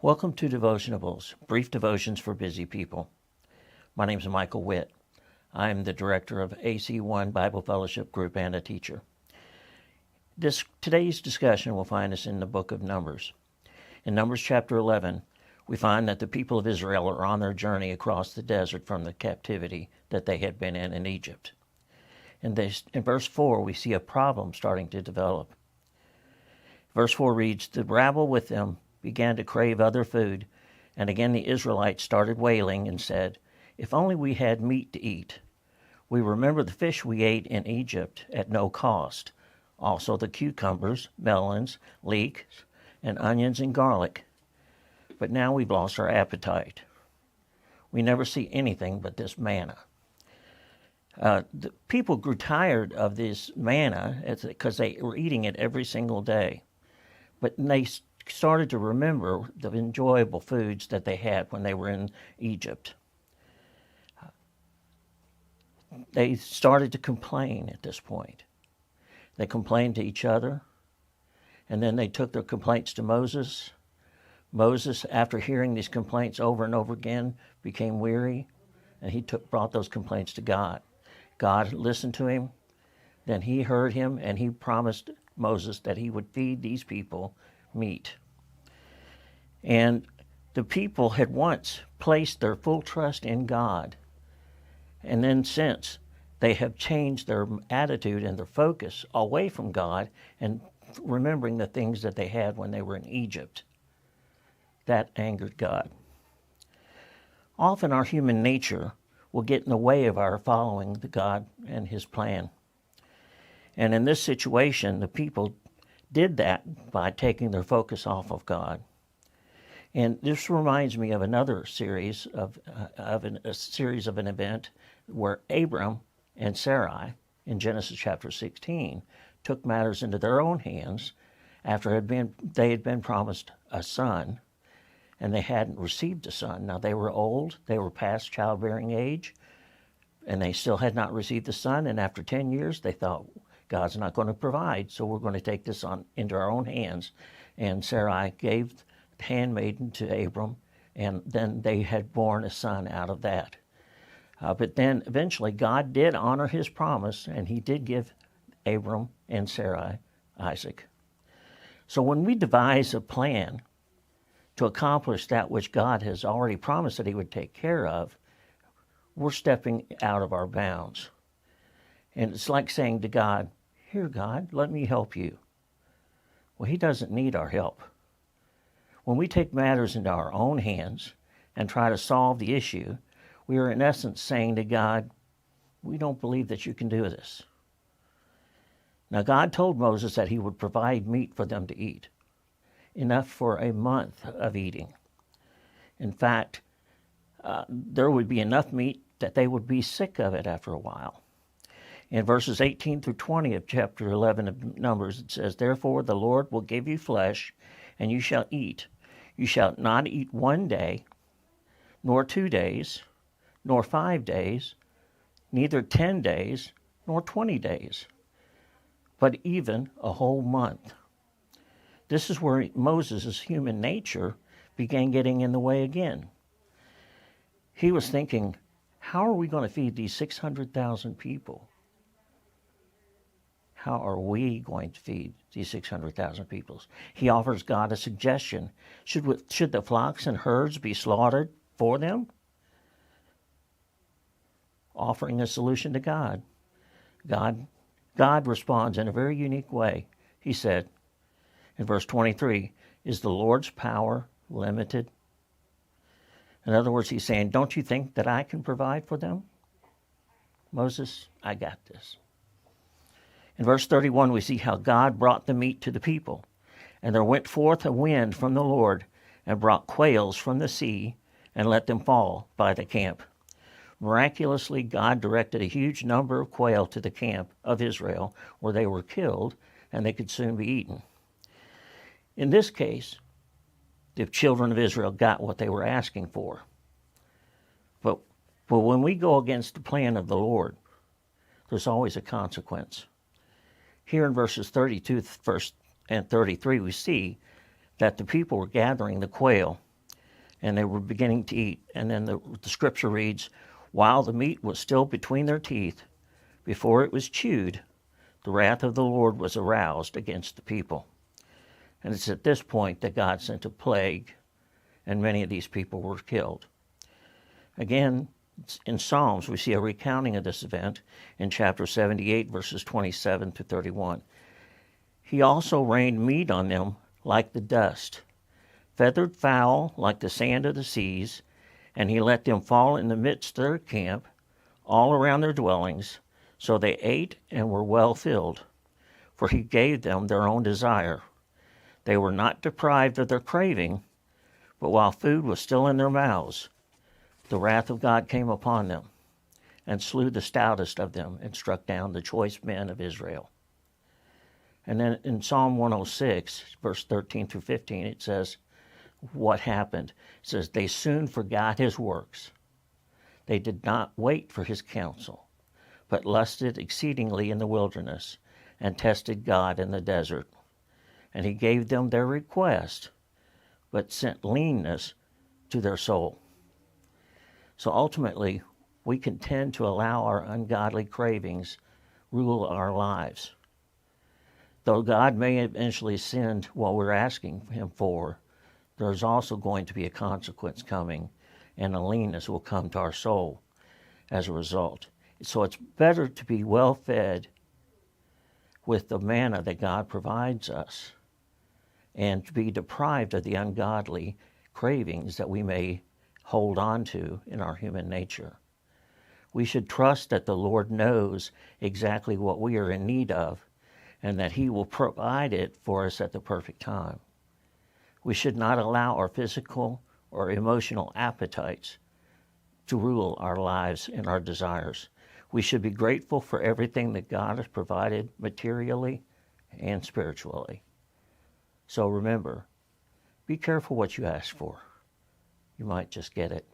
Welcome to Devotionables, brief devotions for busy people. My name is Michael Witt. I'm the director of AC1 Bible Fellowship Group and a teacher. Today's discussion will find us in the book of Numbers. In Numbers chapter 11, we find that the people of Israel are on their journey across the desert from the captivity that they had been in Egypt. In verse 4, we see a problem starting to develop. Verse 4 reads, "The rabble with them began to crave other food, and again the Israelites started wailing and said, 'If only we had meat to eat. We remember the fish we ate in Egypt at no cost, also the cucumbers, melons, leeks, and onions and garlic. But now we've lost our appetite. We never see anything but this manna.'" The people grew tired of this manna because they were eating it every single day. But they started to remember the enjoyable foods that they had when they were in Egypt. They started to complain at this point. They complained to each other, and then they took their complaints to Moses. Moses, after hearing these complaints over and over again, became weary, and he brought those complaints to God. God listened to him, then he heard him, and he promised Moses that he would feed these people meat. And the people had once placed their full trust in God, and then since they have changed their attitude and their focus away from God and remembering the things that they had when they were in Egypt. That angered God. Often our human nature will get in the way of our following the God and his plan. And in this situation, the people did that by taking their focus off of God. And this reminds me of another series of an event where Abram and Sarai in Genesis chapter 16 took matters into their own hands after they had been promised a son, and they hadn't received a son. Now they were old, they were past childbearing age, and they still had not received a son. And after 10 years, they thought, God's not going to provide, so we're going to take this on into our own hands. And Sarai gave the handmaiden to Abram, and then they had born a son out of that. But then eventually God did honor his promise, and he did give Abram and Sarai Isaac. So when we devise a plan to accomplish that which God has already promised that he would take care of, we're stepping out of our bounds. And it's like saying to God, "Here, God, let me help you." Well, he doesn't need our help. When we take matters into our own hands and try to solve the issue, we are in essence saying to God, "We don't believe that you can do this." Now, God told Moses that he would provide meat for them to eat, enough for a month of eating. In fact, there would be enough meat that they would be sick of it after a while. In verses 18 through 20 of chapter 11 of Numbers, it says, "Therefore the Lord will give you flesh, and you shall eat. You shall not eat 1 day, nor 2 days, nor 5 days, neither 10 days, nor 20 days, but even a whole month." This is where Moses' human nature began getting in the way again. He was thinking, how are we going to feed these 600,000 people? How are we going to feed these 600,000 people? He offers God a suggestion. Should the flocks and herds be slaughtered for them? Offering a solution to God. God responds in a very unique way. He said in verse 23, "Is the Lord's power limited?" In other words, he's saying, don't you think that I can provide for them? Moses, I got this. In verse 31, we see how God brought the meat to the people. "And there went forth a wind from the Lord, and brought quails from the sea, and let them fall by the camp." Miraculously, God directed a huge number of quail to the camp of Israel, where they were killed, and they could soon be eaten. In this case, the children of Israel got what they were asking for. But when we go against the plan of the Lord, there's always a consequence. Here in verses 32 and 33, we see that the people were gathering the quail and they were beginning to eat. And then the scripture reads, while the meat was still between their teeth, before it was chewed, the wrath of the Lord was aroused against the people. And it's at this point that God sent a plague, and many of these people were killed. Again, in Psalms, we see a recounting of this event in chapter 78, verses 27 to 31. He also rained meat on them like the dust, feathered fowl like the sand of the seas, and he let them fall in the midst of their camp, all around their dwellings, so they ate and were well filled, for he gave them their own desire. They were not deprived of their craving, but while food was still in their mouths, the wrath of God came upon them, and slew the stoutest of them, and struck down the choice men of Israel. And then in Psalm 106, verse 13 through 15, it says what happened. It says, they soon forgot his works. They did not wait for his counsel, but lusted exceedingly in the wilderness, and tested God in the desert. And he gave them their request, but sent leanness to their soul. So ultimately, we can tend to allow our ungodly cravings rule our lives. Though God may eventually send what we're asking him for, there's also going to be a consequence coming, and a leanness will come to our soul as a result. So it's better to be well fed with the manna that God provides us, and to be deprived of the ungodly cravings that we may hold on to in our human nature. We should trust that the Lord knows exactly what we are in need of, and that he will provide it for us at the perfect time. We should not allow our physical or emotional appetites to rule our lives and our desires. We should be grateful for everything that God has provided materially and spiritually. So remember, be careful what you ask for. You might just get it.